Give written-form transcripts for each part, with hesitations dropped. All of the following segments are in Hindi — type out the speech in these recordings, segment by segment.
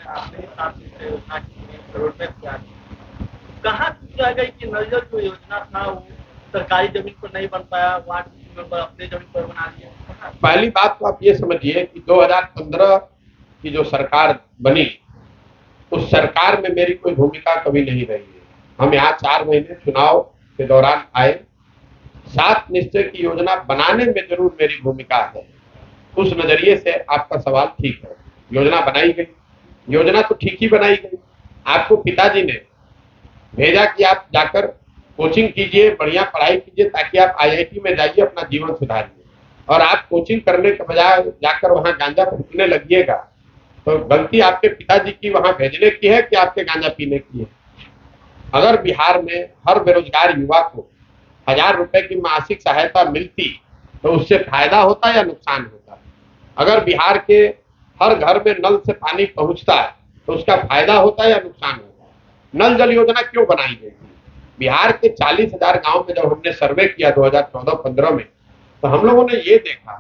आपने हिसाब से योजना की 1 करोड़ रुपए दिया, कहाँ चूक रह गई कि नल जल जो योजना था वो सरकारी जमीन पर नहीं बन पाया, वार्ड मेंबर अपने जमीन पर बना लिए? पहली बात तो आप ये समझिए कि 2015 की जो सरकार बनी, उस सरकार में मेरी कोई भूमिका कभी नहीं रही है। हम यहाँ 4 महीने चुनाव के दौरान आए, 7 निश्चय की योजना बनाने में जरूर मेरी भूमिका है। उस नजरिए से आपका सवाल ठीक है। योजना बनाई गई, योजना तो ठीक ही बनाई गई। आपको पिताजी ने भेजा कि आप जाकर कोचिंग कीजिए, बढ़िया पढ़ाई कीजिए, ताकि आप आईआईटी में जाइए, अपना जीवन सुधारिए। और आप कोचिंग करने के बजाय जाकर वहां गांजा फूकने लगिएगा, तो गलती आपके पिताजी की वहां भेजने की है कि आपके गांजा पीने की है। अगर बिहार में हर बेरोजगार युवा को 1,000 रुपए की मासिक सहायता मिलती, तो उससे फायदा होता या नुकसान होता? अगर बिहार के हर घर में नल से पानी पहुंचता है, तो उसका फायदा होता या नुकसान होता? नल जल योजना क्यों बनाई गई थी? बिहार के 40,000 गांव में जब हमने सर्वे किया 2014-15 में, तो हम लोगों ने ये देखा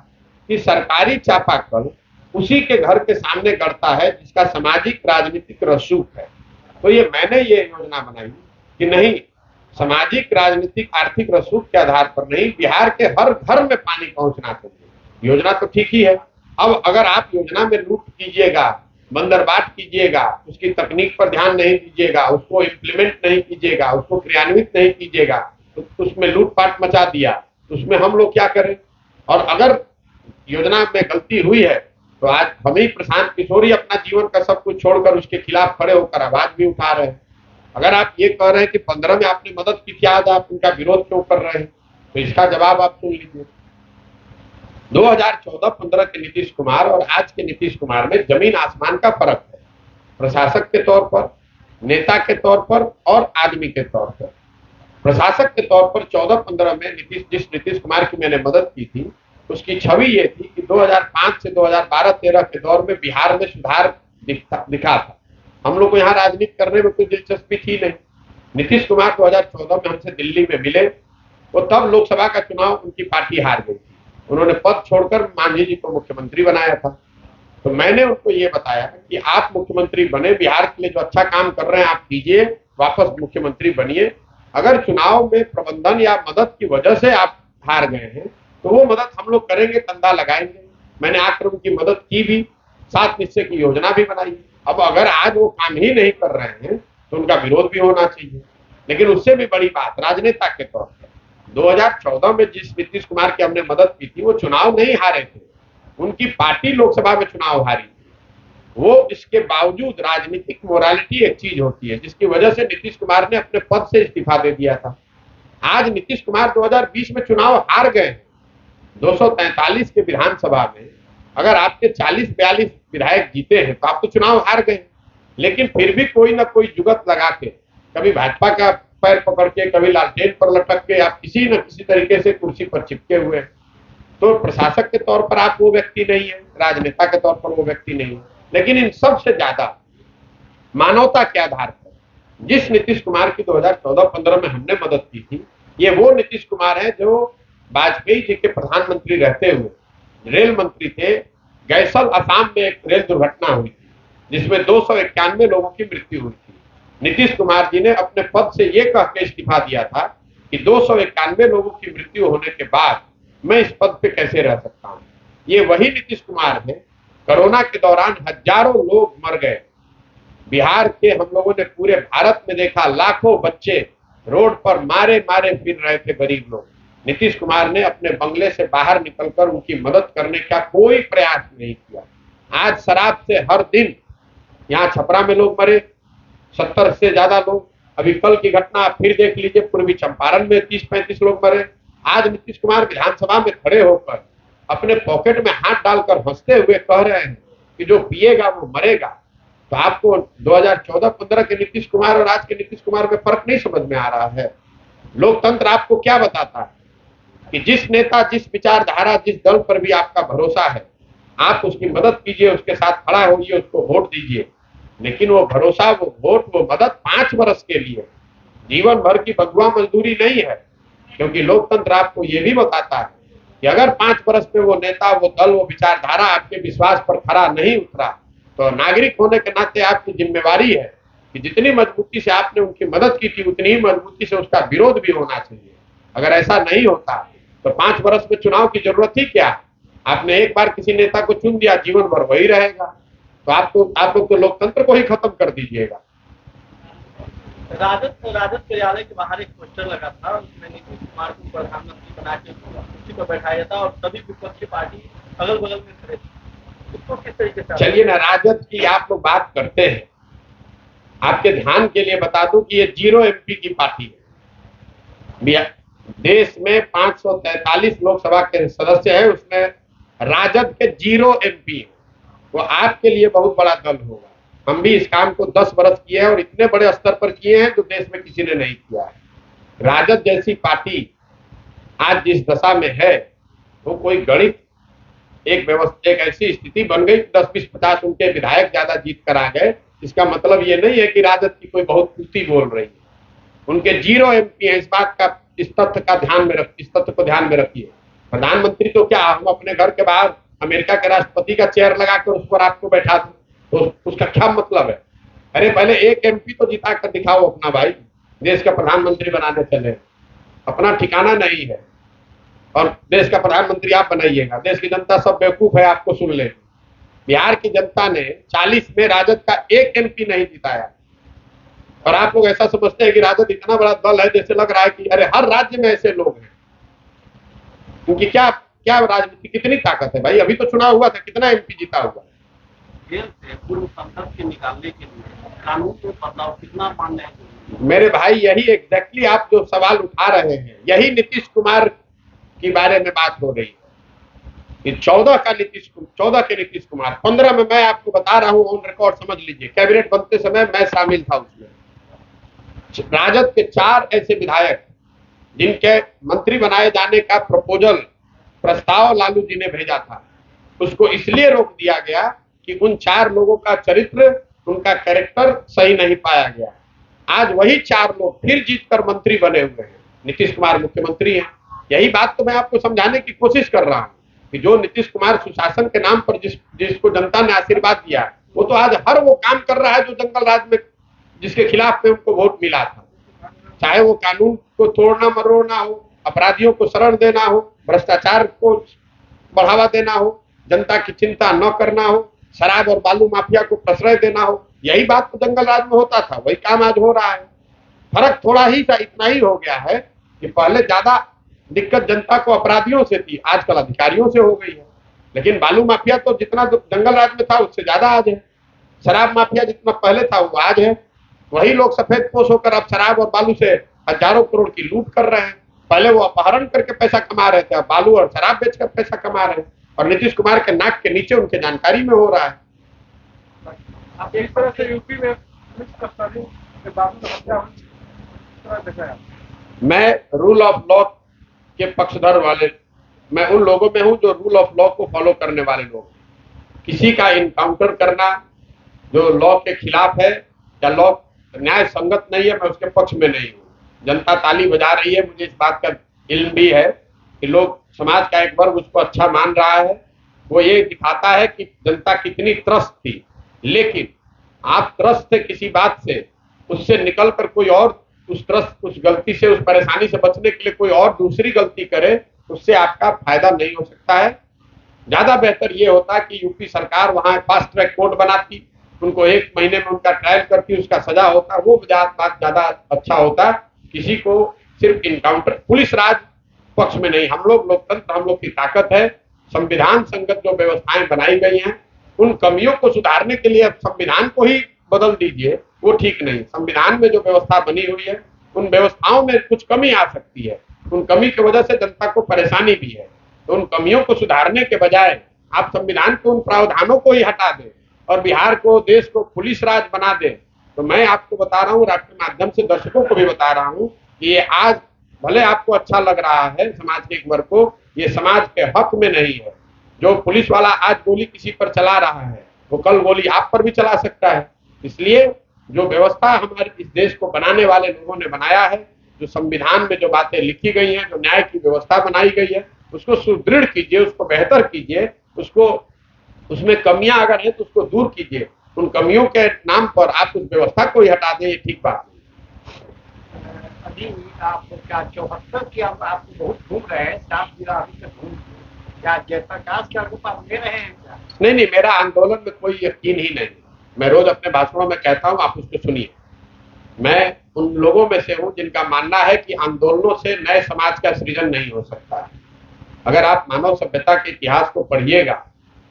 कि सरकारी चापाकल उसी के घर के सामने गड़ता है जिसका सामाजिक राजनीतिक रसूख है। तो ये मैंने ये योजना बनाई कि नहीं, सामाजिक राजनीतिक आर्थिक रसूख के आधार पर नहीं, बिहार के हर घर में पानी पहुंचना चाहिए। योजना तो ठीक ही है। अब अगर आप योजना में लूट कीजिएगा, बंदरबाट कीजिएगा, उसकी तकनीक पर ध्यान नहीं दीजिएगा, उसको इम्प्लीमेंट नहीं कीजिएगा, उसको क्रियान्वित नहीं कीजिएगा, तो उसमें लूटपाट मचा दिया, तो उसमें हम लोग क्या करें? और अगर योजना में गलती हुई है, तो आज हम ही प्रशांत किशोर ही अपना जीवन का सब कुछ छोड़कर उसके खिलाफ खड़े होकर आवाज भी उठा रहे हैं। अगर आप ये कह रहे हैं कि 15 में आपने मदद की थी, आज आप उनका विरोध क्यों कर रहे हैं, तो इसका जवाब आप सुन लीजिए। 2014-15 के नीतीश कुमार और आज के नीतीश कुमार में जमीन आसमान का फर्क है, प्रशासक के तौर पर, नेता के तौर पर और आदमी के तौर पर। प्रशासक के तौर पर 14-15 में जिस नीतीश कुमार की मैंने मदद की थी, उसकी छवि ये थी कि 2005 से 2012-13 के दौर में बिहार में सुधार दिखा था। हम लोग को यहाँ राजनीति करने में कोई दिलचस्पी थी नहीं। नीतीश कुमार 2014 में हमसे दिल्ली में मिले, वो तब लोकसभा का चुनाव उनकी पार्टी हार गई थी। उन्होंने पद छोड़कर मांझी जी को मुख्यमंत्री बनाया था। तो मैंने उनको ये बताया कि आप मुख्यमंत्री बने, बिहार के लिए जो अच्छा काम कर रहे हैं आप कीजिए, वापस मुख्यमंत्री बनिए। अगर चुनाव में प्रबंधन या मदद की वजह से आप हार गए हैं, तो वो मदद हम लोग करेंगे, कंधा लगाएंगे। मैंने आकर उनकी मदद की भी, 7 निश्चय की योजना भी बनाई। अब अगर आज वो काम ही नहीं कर रहे हैं, तो उनका विरोध भी होना चाहिए। लेकिन उससे भी बड़ी बात, राजनेता के तौर पर 2014 में जिस नीतीश कुमार की हमने मदद की थी, वो चुनाव नहीं हारे थे, उनकी पार्टी लोकसभा में चुनाव हारी। वो इसके बावजूद राजनीतिक मोरालिटी एक चीज होती है, जिसकी वजह से नीतीश कुमार ने अपने पद से इस्तीफा दे दिया था। आज नीतीश कुमार 2020 में चुनाव हार गए हैं। 243 के विधानसभा में अगर आपके 40-42 विधायक जीते हैं, तो आप तो चुनाव हार गए। लेकिन फिर भी कोई ना कोई जुगत लगा के, कभी भाजपा का पैर पकड़ के, कभी लालटेन पर लटक के, आप किसी न किसी तरीके से कुर्सी पर चिपके हुए हैं। तो प्रशासक के तौर पर आप वो व्यक्ति नहीं है, राजनेता के तौर पर वो व्यक्ति नहीं है। लेकिन इन सबसे ज्यादा मानवता के आधार पर जिस नीतीश कुमार की 2014-15 में हमने मदद की थी, ये वो नीतीश कुमार है जो वाजपेयी जी के प्रधानमंत्री रहते हुए रेल मंत्री थे। गैसल असम में एक रेल दुर्घटना हुई थी, जिसमें 291 लोगों की मृत्यु हुई थी। नीतीश कुमार जी ने अपने पद से ये कह के इस्तीफा दिया था कि 291 लोगों की मृत्यु होने के बाद मैं इस पद पे कैसे रह सकता हूं। ये वही नीतीश कुमार है। कोरोना के दौरान हजारों लोग मर गए। बिहार के हम लोगों ने पूरे भारत में देखा, लाखों बच्चे रोड पर मारे मारे फिर रहे थे, गरीब लोग। नीतीश कुमार ने अपने बंगले से बाहर निकलकर उनकी मदद करने का कोई प्रयास नहीं किया। आज शराब से हर दिन यहाँ छपरा में लोग मरे, 70 से ज्यादा लोग। अभी कल की घटना आप फिर देख लीजिए, पूर्वी चंपारण में 30-35 लोग मरे। आज नीतीश कुमार विधानसभा में खड़े होकर अपने पॉकेट में हाथ डालकर हंसते हुए कह रहे हैं कि जो पिएगा वो मरेगा। तो आपको 2014-15 के नीतीश कुमार और आज के नीतीश कुमार में फर्क नहीं समझ में आ रहा है? लोकतंत्र आपको क्या बताता है कि जिस नेता, जिस विचारधारा, जिस दल पर भी आपका भरोसा है, आप उसकी मदद कीजिए, उसके साथ खड़ा होइए, उसको वोट दीजिए। लेकिन वो भरोसा, वो वोट, वो मदद 5 वर्ष के लिए, जीवन भर की बंधुआ मजदूरी नहीं है। क्योंकि लोकतंत्र आपको ये भी बताता है कि अगर 5 वर्ष में वो नेता, वो दल, वो विचारधारा आपके विश्वास पर खरा नहीं उतरा, तो नागरिक होने के नाते आपकी जिम्मेवारी है कि जितनी मजबूती से आपने उनकी मदद की थी उतनी ही मजबूती से उसका विरोध भी होना चाहिए। अगर ऐसा नहीं होता तो 5 वर्ष में चुनाव की जरूरत ही क्या? आपने एक बार किसी नेता को चुन दिया, जीवन भर वही रहेगा। तो आप लोग तो लोकतंत्र को ही खत्म कर दीजिएगा। राजद कार्यालय के बाहर एक पोस्टर लगा था, उसमें नीतीश कुमार को प्रधानमंत्री बना के कुर्सी पर बैठाया था और सभी विपक्षी पार्टी अगल बगल में खड़े थे। उसको किस तरीके से? चलिए ना, राजद की आप लोग बात करते हैं, आपके ध्यान के लिए बता दूं कि ये 0 MP की पार्टी है। देश में 543 लोकसभा के सदस्य हैं, उसमें राजद के 0 MP है। वो आपके लिए बहुत बड़ा दल होगा। हम भी इस काम को 10 वर्ष किए हैं और इतने बड़े स्तर पर किए हैं जो देश में किसी ने नहीं किया है। राजद जैसी पार्टी आज जिस दशा में है, वो कोई गणित एक ऐसी स्थिति बन गई 10, 20, 50 उनके विधायक ज्यादा जीत कर आ गए। इसका मतलब ये नहीं है कि राजद की कोई बहुत कुश्ती बोल रही है। उनके 0 MP है। इस तथ्य को ध्यान में रखिए। प्रधानमंत्री तो क्या, हम अपने घर के बाहर अमेरिका के राष्ट्रपति का चेयर लगाकर उस पर आपको बैठा दें तो उसका क्या मतलब है? अरे पहले एक MP तो जिता कर दिखाओ अपना भाई, देश का प्रधानमंत्री बनाने चले। अपना ठिकाना नहीं है और देश का प्रधानमंत्री आप बनाइएगा। देश की जनता सब बेवकूफ है, आपको सुन ले। बिहार की जनता ने 40 में राजद का एक MP नहीं जिताया और आप लोग ऐसा समझते हैं कि राजद इतना बड़ा दल है, जैसे लग रहा है कि अरे हर राज्य में ऐसे लोग हैं। क्योंकि क्या राजनीति कितनी ताकत है भाई? अभी तो चुनाव हुआ था, कितना MP जीता हुआ? जेल से पूर्व सांसद के निकालने के लिए कानून में बदलाव कितना मान्य है? मेरे भाई, यही एग्जैक्टली आप जो सवाल उठा रहे हैं, यही नीतीश कुमार के बारे में बात हो रही है। ये 14 के नीतीश कुमार, 15 में मैं आपको बता रहा हूं, ऑन रिकॉर्ड समझ लीजिए। कैबिनेट बनते समय मैं शामिल था उसमें। राजद के 4 ऐसे विधायक जिनके मंत्री बनाए जाने का प्रस्ताव लालू जी ने भेजा था, उसको इसलिए रोक दिया गया कि उन 4 लोगों का चरित्र, उनका कैरेक्टर सही नहीं पाया गया। आज वही 4 लोग फिर जीतकर मंत्री बने हुए हैं। नीतीश कुमार मुख्यमंत्री हैं। यही बात तो मैं आपको समझाने की कोशिश कर रहा हूं कि जो नीतीश कुमार सुशासन के नाम पर जिसको जनता ने आशीर्वाद दिया, वो तो आज हर वो काम कर रहा है जो जंगल राज में जिसके खिलाफ में उनको वोट मिला था। चाहे वो कानून को तोड़ना मरोड़ना हो, अपराधियों को शरण देना हो, भ्रष्टाचार को बढ़ावा देना हो, जनता की चिंता न करना हो, शराब और बालू माफिया को प्रश्रय देना हो, यही बात तो जंगल राज में होता था, वही काम आज हो रहा है। फर्क थोड़ा ही सा इतना ही हो गया है कि पहले ज्यादा दिक्कत जनता को अपराधियों से थी, आजकल अधिकारियों से हो गई है। लेकिन बालू माफिया तो जितना जंगल राज में था उससे ज्यादा आज है। शराब माफिया जितना पहले था वो आज है। वही लोग सफेद पोश होकर अब शराब और बालू से हजारों करोड़ की लूट कर रहे हैं। पहले वो अपहरण करके पैसा कमा रहे थे, अब बालू और शराब बेचकर पैसा कमा रहे हैं। और नीतीश कुमार के नाक के नीचे उनके जानकारी में हो रहा है। आप एक तरह से यूपी में मैं रूल ऑफ लॉ के पक्षधर वाले, मैं उन लोगों में हूं जो रूल ऑफ लॉ को फॉलो करने वाले लोग। किसी का इनकाउंटर करना जो लॉ के खिलाफ है या लॉ न्याय संगत नहीं है, मैं उसके पक्ष में नहीं हूं। जनता ताली बजा रही है, मुझे इस बात का इल्म भी है कि लोग, समाज का एक वर्ग उसको अच्छा मान रहा है। वो ये दिखाता है कि जनता कितनी त्रस्त थी। लेकिन आप त्रस्त थे किसी बात से, उससे निकल कर कोई और उस गलती से, उस परेशानी से बचने के लिए कोई और दूसरी गलती करे, उससे आपका फायदा नहीं हो सकता है। ज्यादा बेहतर ये होता कि यूपी सरकार वहां फास्ट ट्रैक कोर्ट बनाती, उनको 1 महीने में उनका ट्रायल करती, उसका सजा होता, वो बात ज्यादा अच्छा होता। किसी को सिर्फ इनकाउंटर, पुलिस राज पक्ष में नहीं, हम लोग लोकतंत्र, हम लोग की ताकत है। संविधान संगत जो व्यवस्थाएं बनाई गई हैं, उन कमियों को सुधारने के लिए अब संविधान को ही बदल दीजिए, वो ठीक नहीं। संविधान में जो व्यवस्था बनी हुई है, उन व्यवस्थाओं में कुछ कमी आ सकती है, उन कमी की वजह से जनता को परेशानी भी है। तो उन कमियों को सुधारने के बजाय आप संविधान के उन प्रावधानों को ही हटा दें और बिहार को, देश को पुलिस राज बना दें। तो मैं आपको बता रहा हूँ, आपके माध्यम से दर्शकों को भी बता रहा हूँ कि ये आज भले आपको अच्छा लग रहा है समाज के एक वर्ग को, ये समाज के हक में नहीं है। जो पुलिस वाला आज गोली किसी पर चला रहा है, वो कल गोली आप पर भी चला सकता है। इसलिए जो व्यवस्था हमारे इस देश को बनाने वाले लोगों ने बनाया है, जो संविधान में जो बातें लिखी गई हैं, जो न्याय की व्यवस्था बनाई गई है, उसको सुदृढ़ कीजिए, उसको बेहतर कीजिए, उसमें कमियां अगर हैं तो उसको दूर कीजिए। उन कमियों के नाम पर आप उस व्यवस्था को ही हटा दें, ये ठीक बात नहीं। अभी आप क्या 74 की आपको बहुत घूम रहे हैं, 7 जिला अभी तक घूम, क्या जयप्रकाश के आरोप आप ले रहे हैं क्या? नहीं नहीं, मेरा आंदोलन में कोई यकीन ही नहीं। मैं रोज अपने भाषणों में कहता हूं, आप उसको सुनिए। मैं उन लोगों में से हूं जिनका मानना है कि आंदोलनों से नए समाज का सृजन नहीं हो सकता है। अगर आप मानव सभ्यता के इतिहास को पढ़िएगा,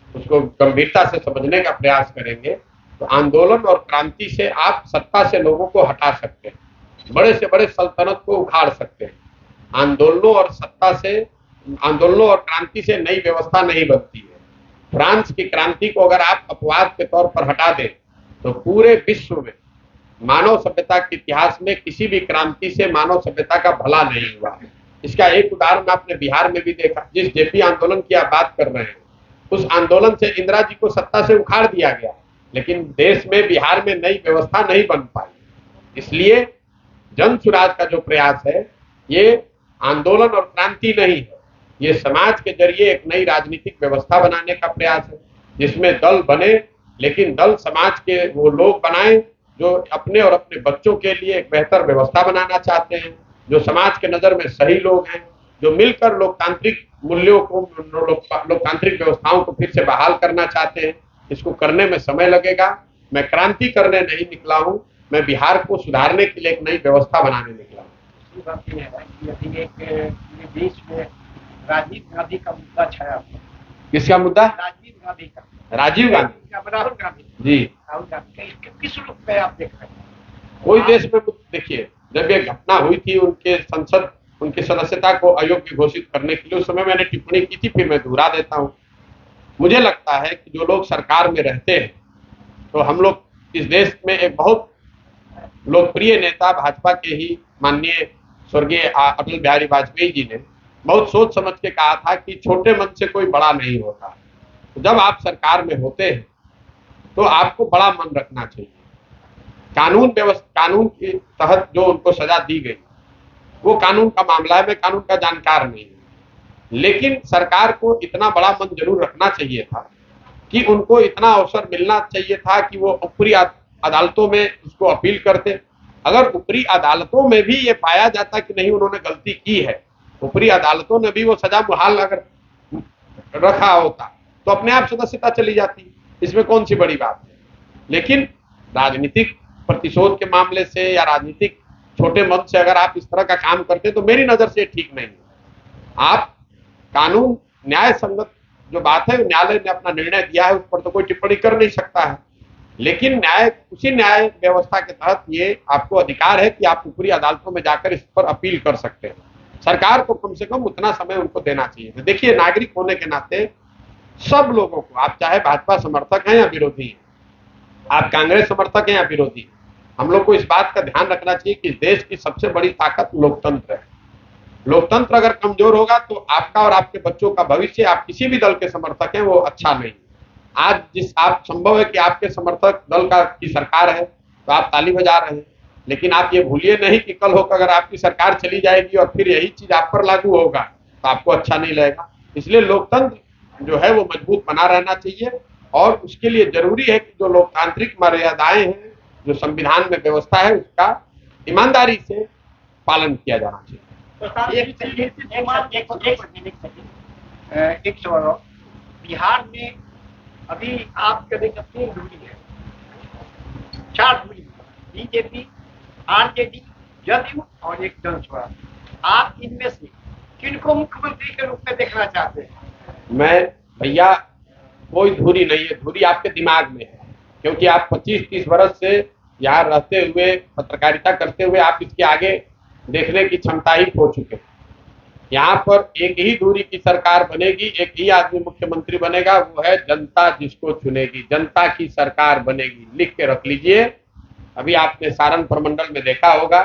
उसको गंभीरता से समझने का प्रयास करेंगे, तो आंदोलन और क्रांति से आप सत्ता से लोगों को हटा सकते हैं, बड़े से बड़े सल्तनत को उखाड़ सकते हैं। आंदोलनों और सत्ता से, आंदोलनों और क्रांति से नई व्यवस्था नहीं बनती है। फ्रांस की क्रांति को अगर आप अपवाद के तौर पर हटा दें तो पूरे विश्व में मानव सभ्यता के इतिहास में किसी भी क्रांति से मानव सभ्यता का भला नहीं हुआ। इसका एक उदाहरण आपने बिहार में भी देखा। जिस जेपी आंदोलन की आप बात कर रहे हैं, उस आंदोलन से इंदिरा जी को सत्ता से उखाड़ दिया गया, लेकिन देश में, बिहार में नई व्यवस्था नहीं बन पाई। इसलिए जन सुराज का जो प्रयास है, ये आंदोलन और क्रांति नहीं है, ये समाज के जरिए एक नई राजनीतिक व्यवस्था बनाने का प्रयास है, जिसमें दल बने, लेकिन दल समाज के वो लोग बनाएं जो अपने और अपने बच्चों के लिए एक बेहतर व्यवस्था बनाना चाहते हैं, जो समाज के नजर में सही लोग हैं, जो मिलकर लोकतांत्रिक मूल्यों को, लोकतांत्रिक व्यवस्थाओं को फिर से बहाल करना चाहते हैं। इसको करने में समय लगेगा। मैं क्रांति करने नहीं निकला हूं, मैं बिहार को सुधारने के लिए एक नई व्यवस्था बनाने निकला हूं। दूसरी बात यह है कि अभी एक देश में राजीव गांधी का मुद्दा छाया हुआ। किसका मुद्दा? राजीव गांधी का। राजीव गांधी, राहुल गांधी जी, राहुल गांधी का किस रूप में आप देख रहे हैं? कोई देश में देखिए, जब ये घटना हुई थी उनके संसद, उनकी सदस्यता को अयोग्य घोषित करने के लिए, उस समय मैंने टिप्पणी की थी, फिर मैं दोहरा देता हूं। मुझे लगता है कि जो लोग सरकार में रहते हैं, तो हम लोग इस देश में एक बहुत लोकप्रिय नेता भाजपा के ही माननीय स्वर्गीय अटल बिहारी वाजपेयी जी ने बहुत सोच समझ के कहा था कि छोटे मन से कोई बड़ा नहीं होता। तो जब आप सरकार में होते हैं तो आपको बड़ा मन रखना चाहिए। कानून के तहत जो उनको सजा दी गई, वो कानून का मामला है, मैं कानून का जानकार नहीं हूं, लेकिन सरकार को इतना बड़ा मन जरूर रखना चाहिए था कि उनको इतना अवसर मिलना चाहिए था कि वो ऊपरी अदालतों में उसको अपील करते। अगर ऊपरी अदालतों में भी ये पाया जाता कि नहीं उन्होंने गलती की है, ऊपरी अदालतों ने भी वो सजा मुहाल अगर रखा होता तो अपने आप सदस्यता चली जाती, इसमें कौन सी बड़ी बात है। लेकिन राजनीतिक प्रतिशोध के मामले से या राजनीतिक छोटे मन से अगर आप इस तरह का काम करते तो मेरी नजर से ठीक नहीं है। आप कानून न्याय संगत जो बात है, न्यायालय ने अपना निर्णय दिया है, उस पर तो कोई टिप्पणी कर नहीं सकता है, लेकिन उसी न्याय व्यवस्था के तहत ये आपको अधिकार है कि आप ऊपरी अदालतों में जाकर इस पर अपील कर सकते हैं। सरकार को कम से कम उतना समय उनको देना चाहिए। देखिए, नागरिक होने के नाते सब लोगों को, आप चाहे भाजपा समर्थक हैं या विरोधी हैं, आप कांग्रेस समर्थक हैं या विरोधी, हम लोग को इस बात का ध्यान रखना चाहिए कि देश की सबसे बड़ी ताकत लोकतंत्र है। लोकतंत्र अगर कमजोर होगा तो आपका और आपके बच्चों का भविष्य, आप किसी भी दल के समर्थक हैं, वो अच्छा नहीं। आज आप संभव है कि आपके समर्थक दल की सरकार है तो आप ताली बजा रहे हैं, लेकिन आप ये भूलिए नहीं कि कल होकर अगर आपकी सरकार चली जाएगी और फिर यही चीज आप पर लागू होगा तो आपको अच्छा नहीं लगेगा। इसलिए लोकतंत्र जो है वो मजबूत बना रहना चाहिए, और उसके लिए जरूरी है कि जो लोकतांत्रिक मर्यादाएं हैं, जो संविधान में व्यवस्था है, उसका ईमानदारी से पालन किया जाना चाहिए। एक सवाल, बिहार में अभी आप करेंगे 3 दूरी है, 4 दूरी, बीजेपी, आरजेडी, जदयू और एक जनस्वराज। आप इनमें से किनको मुख्यमंत्री के रूप में देखना चाहते हैं? मैं भैया, कोई धुरी नहीं है, धुरी आपके दिमाग में है, क्योंकि आप 25-30 वर्ष से यहाँ रहते हुए, पत्रकारिता करते हुए, आप इसके आगे देखने की क्षमता ही खो चुके हैं। यहाँ पर एक ही धुरी की सरकार बनेगी, एक ही आदमी मुख्यमंत्री बनेगा, वो है जनता जिसको चुनेगी, जनता की सरकार बनेगी। लिख के रख लीजिए। अभी आपने सारण प्रमंडल में देखा होगा,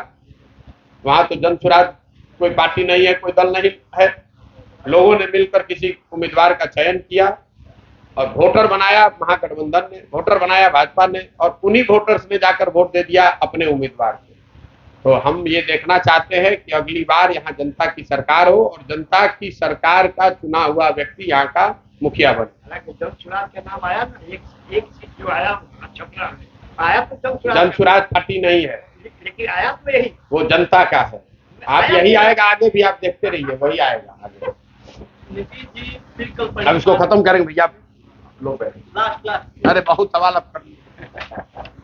वहां तो जनसुराज कोई पार्टी नहीं है, कोई दल नहीं है, लोगों ने मिलकर किसी उम्मीदवार का चयन किया और वोटर बनाया महागठबंधन ने, वोटर बनाया भाजपा ने, और उन्हीं वोटर्स ने जाकर वोट दे दिया अपने उम्मीदवार को। तो हम ये देखना चाहते हैं कि अगली बार यहाँ जनता की सरकार हो और जनता की सरकार का चुना हुआ व्यक्ति यहाँ का मुखिया बने। हालांकि जन सुराज का नाम आया ना, एक सीट जो आया छपरा में आया तो जन सुराज पार्टी नहीं है, लेकिन आया तो यही, वो जनता का है। आप यही आएगा, आगे भी आप देखते रहिए, वही आएगा आगे। नीतीश जी फिर कल अब इसको खत्म करेंगे भैया, लो पे। लास्ट अरे बहुत सवाल अब कर लिए।